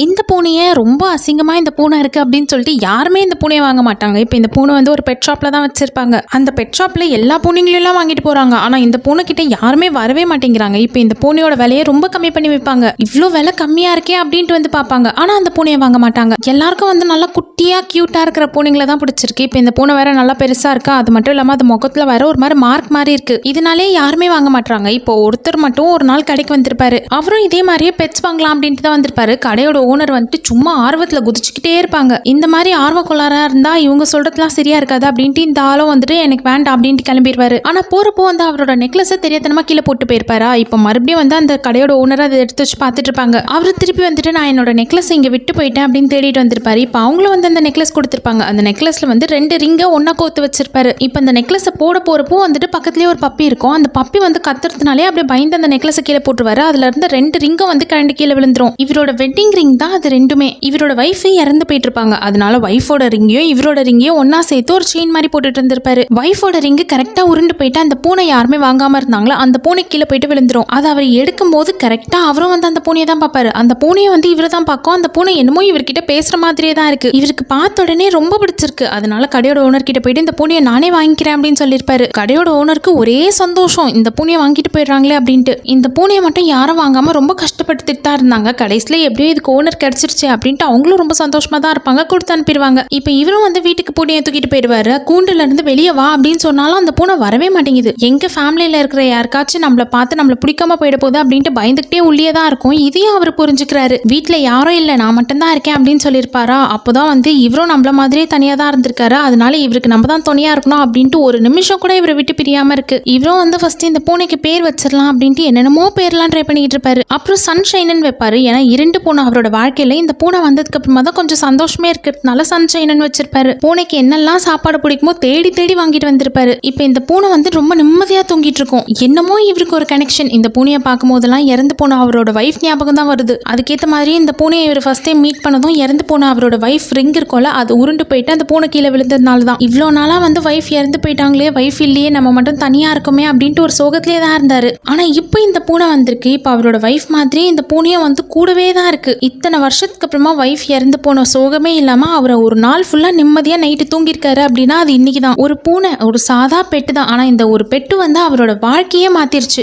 இந்த பூனைய ரொம்ப அசிங்கமா இந்த பூனை இருக்கு அப்படின்னு சொல்லிட்டு யாருமே இந்த பூனையை வாங்க மாட்டாங்க. இப்போ இந்த பூனை வந்து ஒரு பெட் ஷாப்ல தான் வச்சிருப்பாங்க. அந்த பெட் ஷாப்ல எல்லா பூனைங்களையும் எல்லாம் வாங்கிட்டு போறாங்க. ஆனா இந்த பூனை கிட்ட யாருமே வரவே மாட்டேங்கிறாங்க. இப்போ இந்த பூனையோட விலையை ரொம்ப கம்மி பண்ணி வைப்பாங்க. இவ்வளோ விலை கம்மியா இருக்கே அப்படின்ட்டு வந்து பார்ப்பாங்க. ஆனா அந்த பூனையை வாங்க மாட்டாங்க. எல்லாருக்கும் வந்து நல்லா குட்டியா கியூட்டா இருக்கிற பூனைங்களை தான் பிடிச்சிருக்கு. இப்போ இந்த பூனை வேற நல்லா பெருசா இருக்கா. அது மட்டும் இல்லாம அது முகத்துல வேற ஒரு மாதிரி மார்க் மாதிரி இருக்கு. இதனாலே யாருமே வாங்க மாட்டாங்க. இப்போ ஒருத்தர் மட்டும் ஒரு நாள் கடைக்கு வந்திருப்பாரு. அவரும் இதே மாதிரியே பெட்ஸ் வாங்கலாம் அப்படின்ட்டு தான் வந்திருப்பாரு. கடையோட ஓனர் வந்துட்டு சும்மா ஆர்வத்துல குதிச்சுக்கிட்டே இருப்பாங்க. இந்த மாதிரி ஆர்வ கோளாறா இருந்தா இவங்க சொல்றதுலாம் சரியா இருக்காது அப்படின்ட்டு இந்த ஆளும் வந்துட்டு எனக்கு வேண்டாம் அப்படின்ட்டு கிளம்பிடுவாரு. ஆனா போறப்போ வந்து அவரோட நெக்லஸை தெரியாதனமா கீழே போட்டு போயிருப்பாரா. இப்ப மறுபடியும் வந்து அந்த கடையோட ஓனர் அதை எடுத்து வச்சு பார்த்துட்டு இருப்பாங்க. அவரு திருப்பி வந்துட்டு நான் என்னோட நெக்லஸ் இங்க விட்டு போயிட்டேன் அப்படின்னு தேடிட்டு வந்திருப்பாரு. இப்ப அவங்களும் வந்து அந்த நெக்லஸ் கொடுத்திருப்பாங்க. அந்த நெக்லஸ்ல வந்து 2 ரிங்க ஒன்னா கோத்து வச்சிருப்பாரு. இப்ப அந்த நெக்லஸை போட போறப்போ வந்துட்டு பக்கத்துலயே ஒரு பப்பி இருக்கும். அந்த பப்பி வந்து கத்துறதுனாலே அப்படியே பயந்து அந்த நெக்லஸை கீழே போட்டுருவாரு. அதுல இருந்து 2 ரிங்கும் வந்து கரண்டு கீழே விழுந்துரும். இவரோட வெட்டிங் ரிங் தான் அது ரெண்டுமே. இவரோட வைஃப் இறந்து போயிட்டு இருப்பாங்க. அதனால வைஃபோட ரிங்கையும் இவரோட ரிங்கையும் ஒன்னா சேர்த்து ஒரு செயின் மாதிரி போட்டுட்டு இருந்திருப்பாரு. வைஃபோட ரிங்கு கரெக்டா உருண்டு போயிட்டு அந்த பூனை யாருமே வாங்காம இருந்தாங்களா அந்த பூனை கீழே போயிட்டு விழுந்துரும். அதை அவர் எடுக்கும் போது கரெக்டா அவரும் வந்து அந்த பூனையை தான் பார்ப்பாரு. அந்த பூனையை வந்து இவரை தான் பார்க்கும். அந்த பூனை என்னமோ இவர்கிட்ட பேசுற மாதிரியே தான் இருக்கு. இவருக்கு பார்த்த உடனே ரொம்ப பிடிச்சிருக்கு. அதனால கடையோட ஓனர் கிட்ட போயிட்டு இந்த பூனையை நானே வாங்கிக்கிறேன் அப்படின்னு சொல்லியிருப்பாரு. கடையோட ஓனருக்கு ஒரே சந்தோஷம், இந்த பூனையை வாங்கிட்டு போயிடுறாங்களே அப்படின்ட்டு. இந்த பூனையை மட்டும் யாரும் வாங்காம ரொம்ப கஷ்டப்பட்டுட்டு தான் இருந்தாங்க. கடைசியில எப்படியோ இதுக்கு ஓனர் கிடைச்சிருச்சு அப்படின்ட்டு அவங்களும் ரொம்ப சந்தோஷமா தான் இருப்பாங்க. கொடுத்து அனுப்பிடுவாங்க. இப்போ இவரும் வந்து வீட்டுக்கு பூனையை தூக்கிட்டு போயிடுவாரு. கூண்டுல இருந்து வெளியே வா அப்படின்னு சொன்னாலும் அந்த பூனை வரவே மாட்டேங்குது. எங்க ஃபேமிலியில இருக்கிற யாருக்காச்சும் நம்மள பார்த்து நம்மள பிடிக்காம போயிட போகுது அப்படின்ட்டு பயந்துகிட்டே உள்ளே தான் இருக்கும். இதையும் அவர் புரிஞ்சுக்கிறாரு. வீட்டுல யாரும் இல்லை, நான் மட்டும் தான் இருக்கேன் அப்படின்னு சொல்லியிருப்பாரா. அப்போதான் வந்து இவரும் நம்மள மாதிரியே தனியா தான் இருந்திருக்காரு. அதனால இவருக்கு நம்ம தான் துணையா இருக்கணும் அப்படின்ட்டு ஒரு நிமிஷம் கூட இவரை விட்டு பிரியாம இருக்கு. இவரும் வந்து ஃபர்ஸ்ட் இந்த பூனைக்கு பேர் வச்சிடலாம் அப்படின்ட்டு என்னென்னமோ பேர்லாம் ட்ரை பண்ணிட்டு இருப்பாரு. அப்புறம் சன்ஷைனன் வைப்பாரு. ஏன்னா 2 பூனை அவரோட வாழ்க்கையில இந்த பூனை வந்ததுக்கு அப்புறமா தான் கொஞ்சம் சந்தோஷமே இருக்கிறதுனால சன்ஷைனன் வச்சிருப்பாரு. பூனைக்கு என்னெல்லாம் சாப்பாடு பிடிக்குமோ தேடி தேடி வாங்கிட்டு வந்திருப்பாரு. இப்ப இந்த பூனை வந்து ரொம்ப நிம்மதியா தூங்கிட்டு இருக்கும். என்னமோ இவருக்கு ஒரு கனெக்ஷன். இந்த பூனையை பார்க்கும் போதெல்லாம் இறந்து போன அவரோட வைஃப் ஞாபகம் தான் வருது. அதுக்கேற்ற மாதிரி இந்த பூனையை இவர் ஃபர்ஸ்ட் டைம் மீட் பண்ணதும் இறந்து போன அவரோட வைஃப் ரிங் இருக்கோல அது உருண்டு போயிட்டு அந்த பூனை கீழே விழுந்ததுனால தான். இவ்வளோ நாளா வந்து வைஃப் இறந்து போயிட்டாங்களே, வைஃப் இல்லையே, நம்ம மட்டும் தனியா இருக்குமே அப்படின்ட்டு ஒரு சோகத்திலே தான் இருந்தாரு. ஆனா இப்போ இந்த பூனை வந்திருக்கு. இப்போ அவரோட வைஃப் மாதிரி இந்த பூனையும் வந்து கூடவே தான் இருக்கு. இத்தனை வருஷத்துக்கு அப்புறமா வைஃப் இறந்து போன சோகமே இல்லாம அவரை ஒரு நாள் ஃபுல்லா நிம்மதியா நைட்டு தூங்கிருக்காரு அப்படின்னா அது இன்னைக்கு தான். ஒரு பூனை ஒரு சாதா பெட்டு தான். ஆனா இந்த ஒரு பெட்டு வந்து அவரோட வாழ்க்கையே மாத்திருச்சு.